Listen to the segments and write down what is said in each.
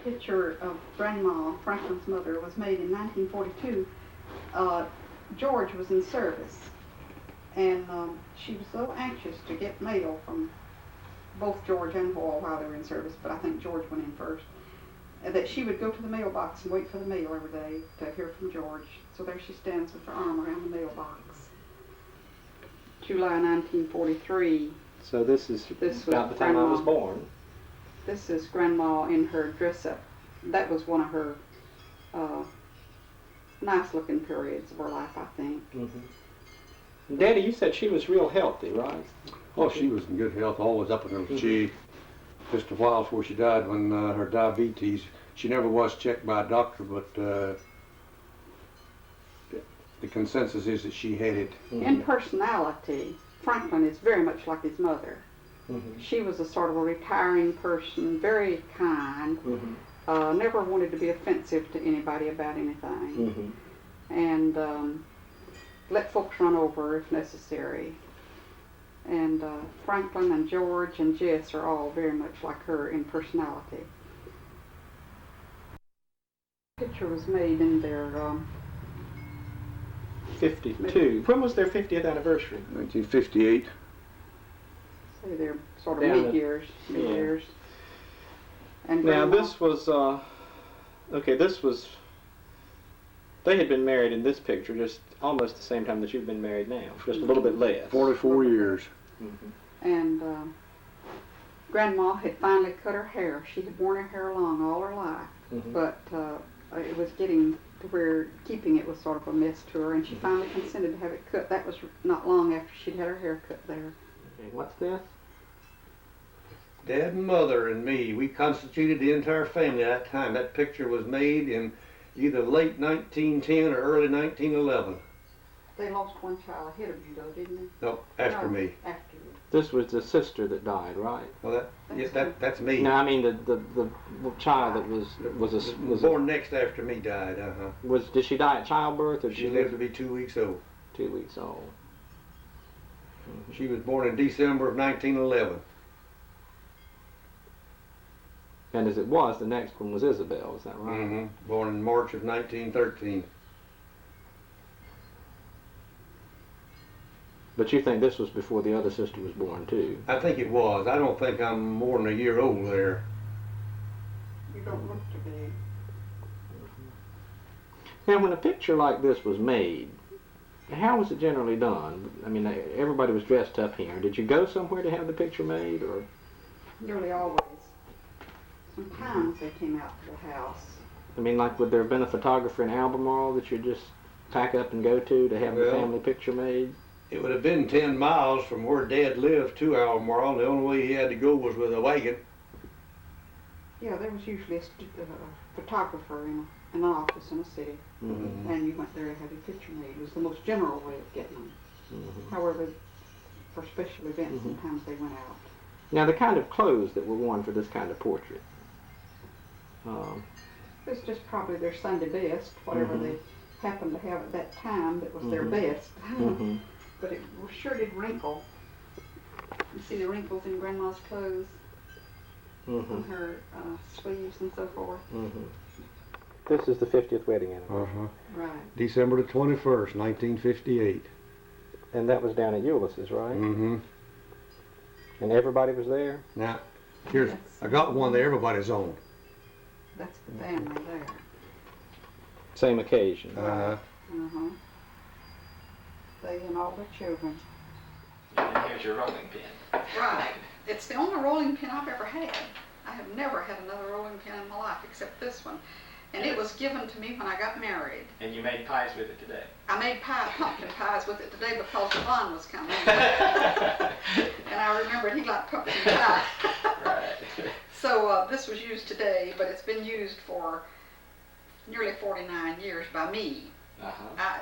picture of Grandma, Franklin's mother, was made in 1942. George was in service, and she was so anxious to get mail from both George and Hoyle while they were in service, but I think George went in first, that she would go to the mailbox and wait for the mail every day to hear from George. So there she stands with her arm around the mailbox. July 1943. So this was about the time I was born. This is Grandma in her dress-up. That was one of her nice-looking periods of her life, I think. Mm-hmm. Daddy, you said she was real healthy, right? Oh, she was in good health, always up until she, just a while before she died, when her diabetes, she never was checked by a doctor, but the consensus is that she had it. In personality, Franklin is very much like his mother. She was a sort of a retiring person, very kind, never wanted to be offensive to anybody about anything, and let folks run over if necessary. And Franklin and George and Jess are all very much like her in personality. The picture was made in their 52. When was their 50th anniversary? 1958. Say they're sort of mid-years. And now Grandma, this was, okay, this was, they had been married in this picture just almost the same time that you've been married now, just a little bit less. 44 years. And Grandma had finally cut her hair. She had worn her hair long all her life, but it was getting to where keeping it was sort of a mess to her, and she finally consented to have it cut. That was not long after she'd had her hair cut there. Okay, what's this? Dad and Mother and me, we constituted the entire family at that time. That picture was made in either late 1910 or early 1911. They lost one child ahead of you, though, didn't they? No, after me. After you. This was the sister that died, right? Well, that's me. No, I mean the child that was born next after me died. Did she die at childbirth, or did she lived to be 2 weeks old? 2 weeks old. She was born in December of 1911. And as it was, the next one was Isabel, is that right? Born in March of 1913. But you think this was before the other sister was born, too? I think it was. I don't think I'm more than a year old there. You don't look to be. Now, when a picture like this was made, how was it generally done? I mean, everybody was dressed up here. Did you go somewhere to have the picture made, or? Nearly always. Sometimes they came out to the house. I mean, like, would there have been a photographer in Albemarle that you'd just pack up and go to have the family picture made? It would have been 10 miles from where Dad lived to Albemarle, and the only way he had to go was with a wagon. Yeah, there was usually a photographer in an office in a city, and you went there to have your picture made. It was the most general way of getting them. However, for special events, sometimes they went out. Now, the kind of clothes that were worn for this kind of portrait. It's just probably their Sunday best, whatever they happened to have at that time that was their best. But it sure did wrinkle. You see the wrinkles in Grandma's clothes, on her sleeves and so forth. This is the 50th wedding anniversary. Right. December the 21st, 1958. And that was down at Ulysses, right? And everybody was there? Now, here's, I got one that everybody's on. That's the family there. Same occasion. They and all their children. And here's your rolling pin. Right. It's the only rolling pin I've ever had. I have never had another rolling pin in my life except this one. And it was given to me when I got married. And you made pies with it today? I made pumpkin pies with it today because Yvonne was coming. And I remembered he liked pumpkin pie. Right. So this was used today, but it's been used for nearly 49 years by me.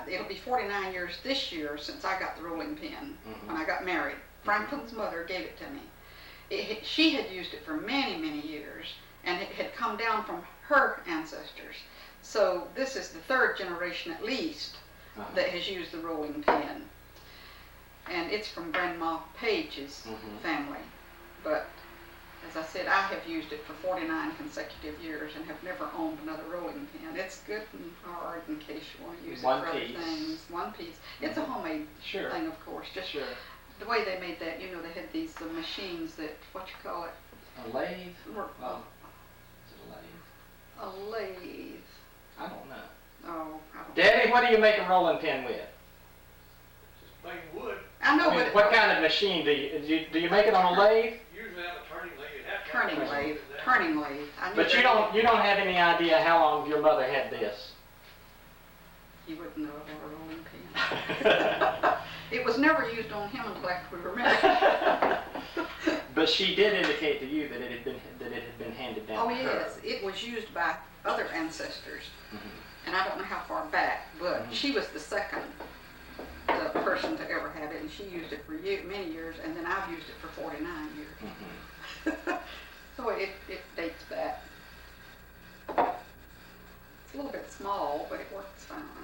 It'll be 49 years this year since I got the rolling pin when I got married. Franklin's mother gave it to me. She had used it for many, many years, and it had come down from her ancestors. So this is the third generation at least that has used the rolling pin. And it's from Grandma Page's family. But as I said, I have used it for 49 consecutive years and have never owned another rolling pin. It's good and hard in case you want to use it One for other piece. things. One piece. It's a homemade Sure. thing, of course. Just Sure. the way they made that, you know, they had these machines that, what you call it? A lathe? Were- Well, is it a lathe? A lathe. I don't know. Oh, I don't Daddy, what do you make a rolling pin with? Just making wood. I know, I mean, but what kind of machine do you make it on a lathe? Usually have a turning lathe. You'd have to have turning a lathe. with that. Turning lathe. I knew But you that. don't have any idea how long your mother had this. You wouldn't know about a rolling pin. It was never used on him until after we were married. But she did indicate to you that it had been handed down Oh, to her. yes, it was used by other ancestors, Mhm. and I don't know how far back, but Mhm. she was the second person to ever have it, and she used it for many years, and then I've used it for 49 years. Mhm. So it dates back. It's a little bit small, but it works fine.